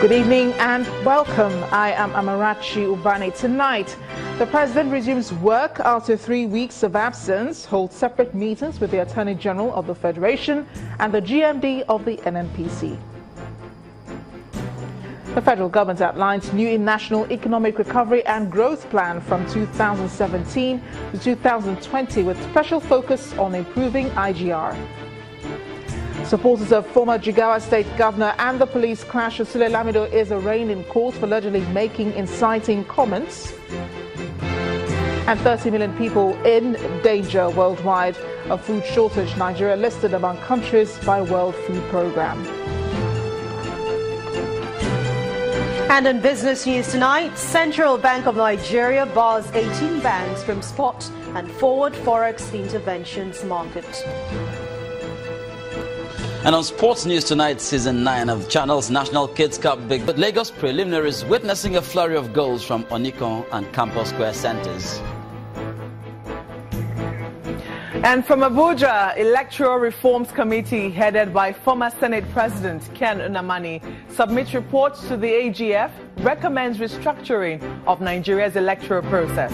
Good evening and welcome. I am Amarachi Ubani. Tonight, the President resumes work after 3 weeks of absence, holds separate meetings with the Attorney General of the Federation and the GMD of the NNPC. The federal government outlines new national economic recovery and growth plan from 2017 to 2020 with special focus on improving IGR. Supporters of former Jigawa State Governor and the police clash of Sule Lamido is arraigned in court for allegedly making inciting comments. And 30 million people in danger worldwide of food shortage. Nigeria listed among countries by World Food Programme. And in business news tonight, Central Bank of Nigeria bars 18 banks from spot and forward forex interventions market. And on sports news tonight, season 9 of Channel's National Kids Cup Big But Lagos preliminaries witnessing a flurry of goals from Onikon and Campus Square centers. And from Abuja, Electoral Reforms Committee headed by former Senate President Ken Nnamani submits reports to the AGF, recommends restructuring of Nigeria's electoral process.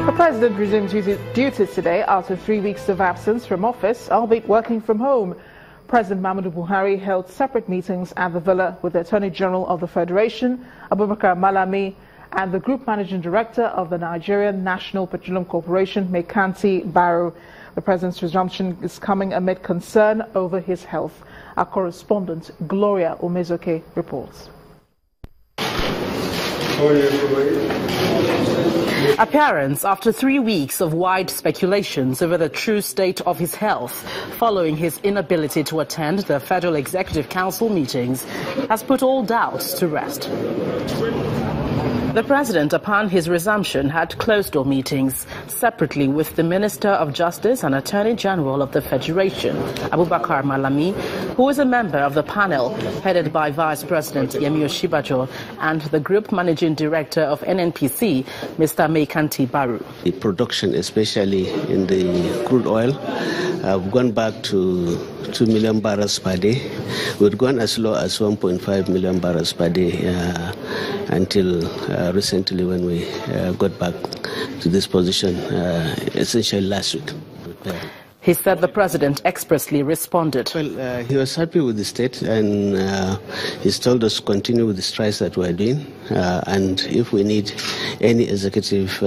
The President resumed duties today after 3 weeks of absence from office, albeit working from home. President Muhammadu Buhari held separate meetings at the Villa with the Attorney General of the Federation, Abubakar Malami, and the Group Managing Director of the Nigerian National Petroleum Corporation, Mekanti Baru. The President's resumption is coming amid concern over his health. Our correspondent, Gloria Umezoke, reports. Appearance after 3 weeks of wide speculations over the true state of his health following his inability to attend the Federal Executive Council meetings has put all doubts to rest. The President, upon his resumption, had closed-door meetings separately with the Minister of Justice and Attorney General of the Federation, Abubakar Malami, who is a member of the panel headed by Vice President Yemi Osinbajo, and the Group Managing Director of NNPC, Mr. Mekanti Baru. The production, especially in the crude oil, have gone back to 2 million barrels per day. We've gone as low as 1.5 million barrels per day until recently when we got back to this position, essentially last week. He said the President expressly responded. Well, he was happy with the state, and he's told us to continue with the strides that we're doing. And if we need any executive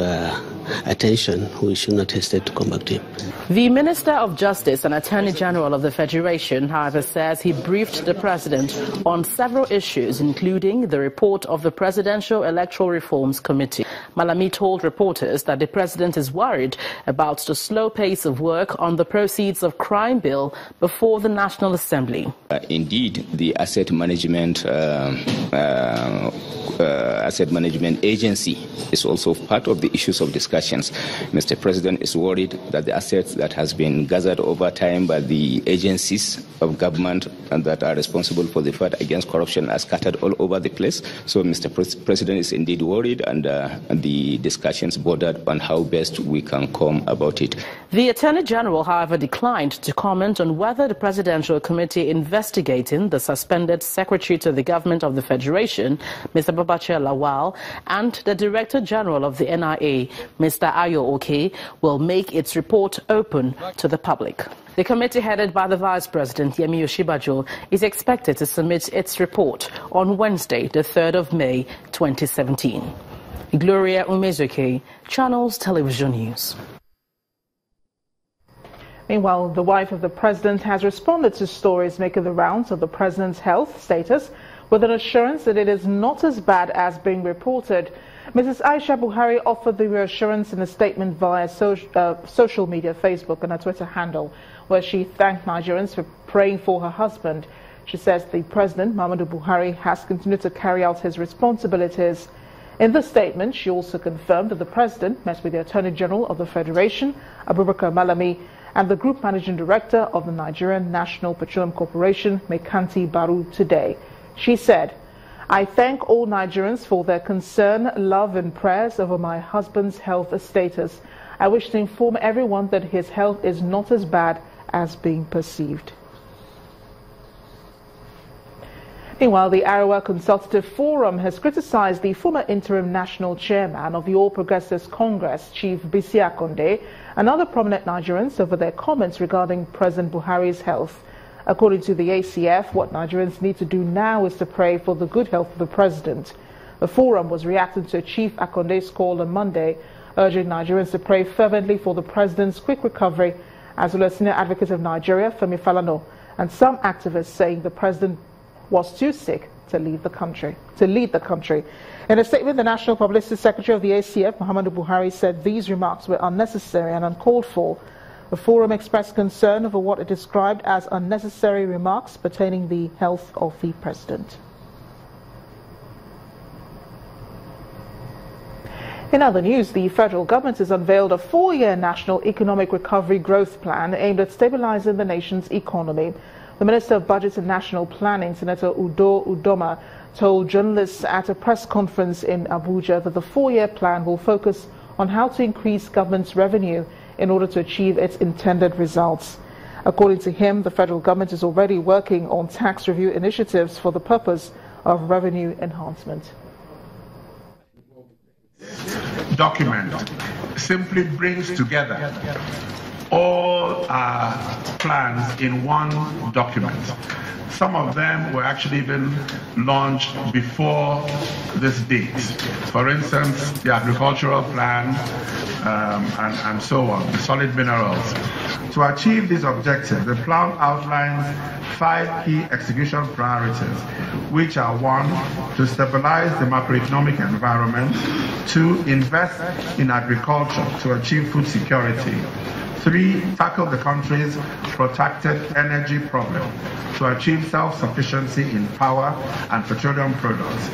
attention, we should not hesitate to come back to him. The Minister of Justice and Attorney General of the Federation, however, says he briefed the President on several issues, including the report of the Presidential Electoral Reforms Committee. Malami told reporters that the President is worried about the slow pace of work on the proceeds of crime bill before the National Assembly. Indeed, the asset management agency is also part of the issues of discussions. Mr. President is worried that the assets that has been gathered over time by the agencies of government and that are responsible for the fight against corruption are scattered all over the place. So Mr. President is indeed worried, and the discussions bordered on how best we can come about it. The Attorney General, however, declined to comment on whether the Presidential Committee investigating the suspended Secretary to the Government of the Federation, Mr. Babachir Lawal, and the Director General of the NIA, Mr. Ayo Oke, will make its report open to the public. The committee headed by the Vice President Yemi Osinbajo is expected to submit its report on Wednesday, the 3rd of May, 2017. Gloria Umezoke, Channels Television News. Meanwhile, the wife of the President has responded to stories making the rounds of the President's health status with an assurance that it is not as bad as being reported. Mrs. Aisha Buhari offered the reassurance in a statement via social media, Facebook and her Twitter handle, where she thanked Nigerians for praying for her husband. She says the President, Muhammadu Buhari, has continued to carry out his responsibilities. In the statement, she also confirmed that the President met with the Attorney General of the Federation, Abubakar Malami, and the Group Managing Director of the Nigerian National Petroleum Corporation, Mekanti Baru, today. She said I thank all Nigerians for their concern, love and prayers over my husband's health status. I wish to inform everyone that his health is not as bad as being perceived. Meanwhile, the Arewa Consultative Forum has criticized the former interim national chairman of the All Progressives Congress, Chief Bisi Akande, and other prominent Nigerians over their comments regarding President Buhari's health. According to the ACF, what Nigerians need to do now is to pray for the good health of the president. The forum was reacting to Chief Akonde's call on Monday, urging Nigerians to pray fervently for the president's quick recovery, as well as senior advocate of Nigeria, Femi Falana, and some activists saying the president was too sick to lead the country. In a statement, the National Publicity Secretary of the ACF, Muhammadu Buhari, said these remarks were unnecessary and uncalled for. The forum expressed concern over what it described as unnecessary remarks pertaining the health of the president. In other news, the federal government has unveiled a 4-year National Economic Recovery Growth Plan aimed at stabilizing the nation's economy. The Minister of Budget and National Planning, Senator Udo Udoma, told journalists at a press conference in Abuja that the 4-year plan will focus on how to increase government's revenue in order to achieve its intended results. According to him, the federal government is already working on tax review initiatives for the purpose of revenue enhancement. Document simply brings together all our plans in one document. Some of them were actually even launched before this date. For instance, the agricultural plan and so on, the solid minerals. To achieve this objective, the plan outlines 5 key execution priorities, which are 1, to stabilize the macroeconomic environment, 2, invest in agriculture to achieve food security, 3, tackle the country's protracted energy problem to achieve self-sufficiency in power and petroleum products,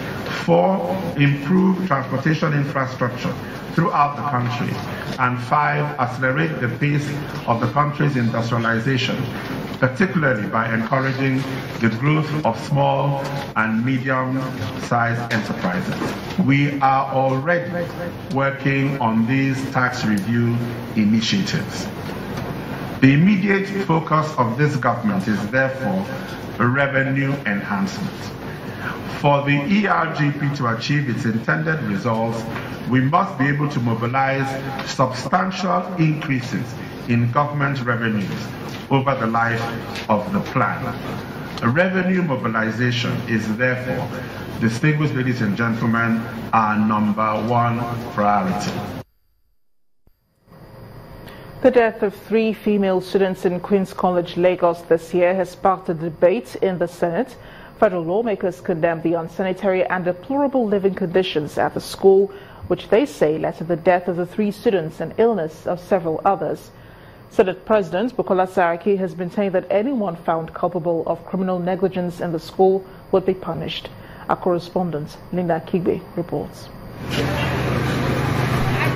4, improve transportation infrastructure throughout the country, and 5, accelerate the pace of the country's industrialization, particularly by encouraging the growth of small and medium-sized enterprises. We are already working on these tax review initiatives. The immediate focus of this government is therefore revenue enhancement. For the ERGP to achieve its intended results, we must be able to mobilize substantial increases in government revenues over the life of the plan. Revenue mobilization is therefore, distinguished ladies and gentlemen, our #1 priority. The death of 3 female students in Queen's College, Lagos this year has sparked a debate in the Senate. Federal lawmakers condemned the unsanitary and deplorable living conditions at the school, which they say led to the death of the 3 students and illness of several others. Senate President Bukola Saraki has maintained that anyone found culpable of criminal negligence in the school would be punished. Our correspondent, Linda Kigbe, reports.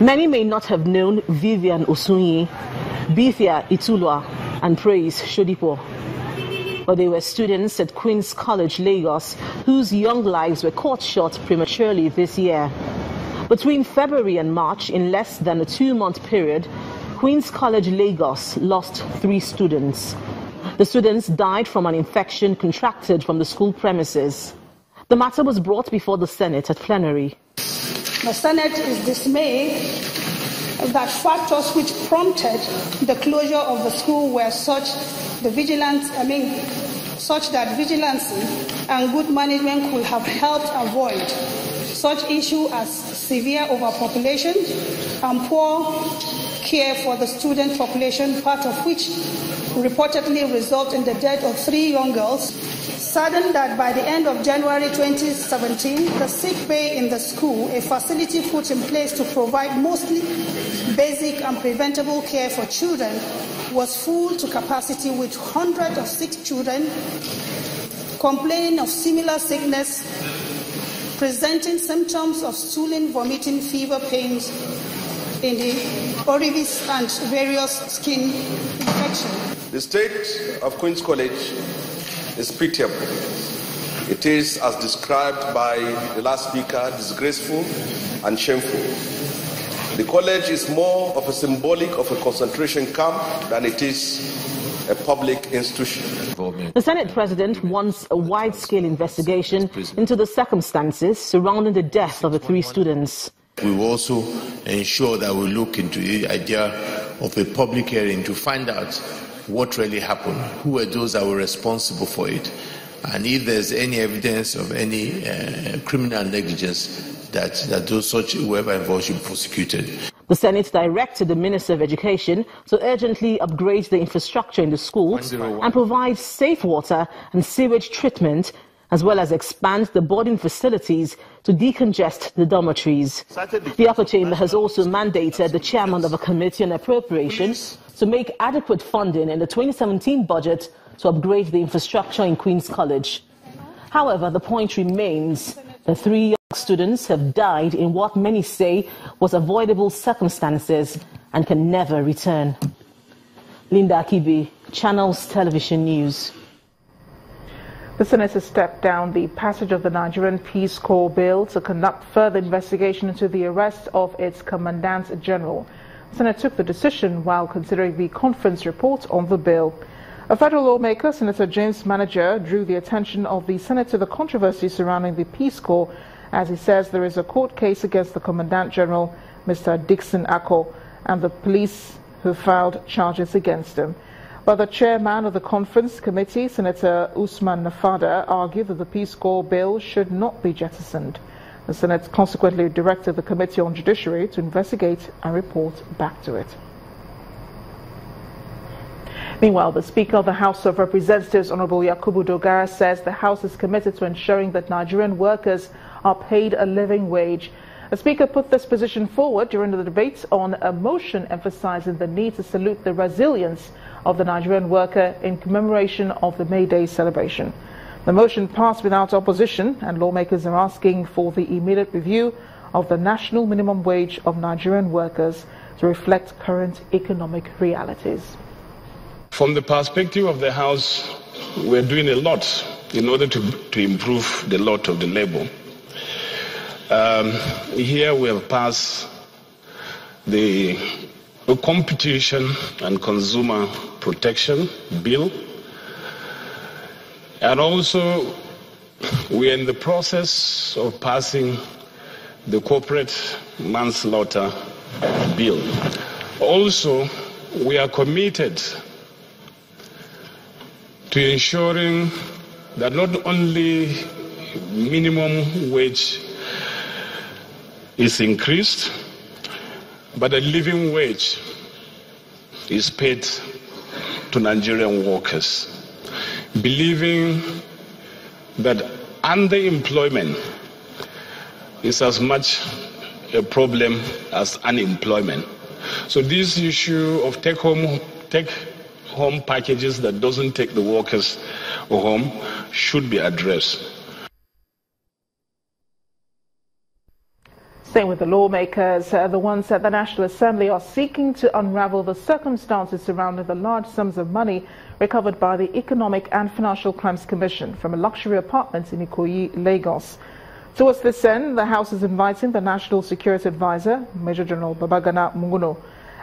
Many may not have known Vivian Osunyi, Bithia Itulwa, and Praise Shodipo, but they were students at Queen's College, Lagos, whose young lives were cut short prematurely this year. Between February and March, in less than a 2-month period, Queen's College, Lagos lost 3 students. The students died from an infection contracted from the school premises. The matter was brought before the Senate at plenary. The Senate is dismayed that factors which prompted the closure of the school were such that vigilance and good management could have helped avoid such issues as severe overpopulation and poor care for the student population, part of which reportedly resulted in the death of 3 young girls. Saddened that by the end of January 2017, the sick bay in the school, a facility put in place to provide mostly basic and preventable care for children, was full to capacity with hundreds of sick children complaining of similar sickness, presenting symptoms of stooling, vomiting, fever, pains in the orifice and various skin infections. The state of Queen's College is pitiable. It is, as described by the last speaker, disgraceful and shameful. The college is more of a symbolic of a concentration camp than it is a public institution. The Senate President wants a wide-scale investigation into the circumstances surrounding the death of the 3 students. We will also ensure that we look into the idea of a public hearing to find out what really happened, who were those that were responsible for it, and if there's any evidence of any criminal negligence, that whoever involved should be prosecuted. The Senate directed the Minister of Education to urgently upgrade the infrastructure in the schools and provide safe water and sewage treatment, as well as expand the boarding facilities to decongest the dormitories. The upper chamber has also mandated the chairman of a committee on appropriations to make adequate funding in the 2017 budget to upgrade the infrastructure in Queen's College. However, the point remains: the 3 young students have died in what many say was avoidable circumstances and can never return. Linda Akibi, Channels Television News. The Senate has stepped down the passage of the Nigerian Peace Corps bill to conduct further investigation into the arrest of its Commandant General. The Senate took the decision while considering the conference report on the bill. A federal lawmaker, Senator James Manager, drew the attention of the Senate to the controversy surrounding the Peace Corps, as he says there is a court case against the Commandant General, Mr. Dixon Akko, and the police who filed charges against him. But the chairman of the conference committee, Senator Usman Nafada, argued that the Peace Corps bill should not be jettisoned. The Senate consequently directed the Committee on Judiciary to investigate and report back to it. Meanwhile, the Speaker of the House of Representatives, Honorable Yakubu Dogara, says the House is committed to ensuring that Nigerian workers are paid a living wage. The Speaker put this position forward during the debate on a motion emphasizing the need to salute the resilience of the Nigerian worker in commemoration of the May Day celebration. The motion passed without opposition, and lawmakers are asking for the immediate review of the national minimum wage of Nigerian workers to reflect current economic realities. From the perspective of the House, we're doing a lot in order to improve the lot of the labor. Here we have passed the Competition and Consumer Protection Bill, and also we are in the process of passing the Corporate Manslaughter Bill. Also, we are committed to ensuring that not only minimum wage is increased, but a living wage is paid to Nigerian workers, believing that underemployment is as much a problem as unemployment. So this issue of take-home packages that doesn't take the workers home should be addressed. Staying with the lawmakers, the ones at the National Assembly are seeking to unravel the circumstances surrounding the large sums of money recovered by the Economic and Financial Crimes Commission from a luxury apartment in Ikoyi, Lagos. Towards this end, the House is inviting the National Security Advisor, Major General Babagana Munguno,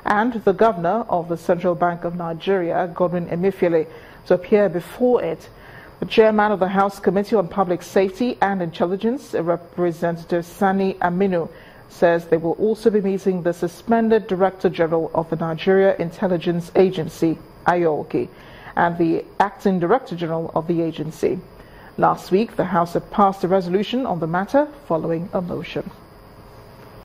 and the Governor of the Central Bank of Nigeria, Godwin Emefiele, to appear before it. The chairman of the House Committee on Public Safety and Intelligence, Representative Sani Aminu, says they will also be meeting the suspended Director General of the Nigeria Intelligence Agency, IORG, and the Acting Director General of the agency. Last week, the House had passed a resolution on the matter following a motion.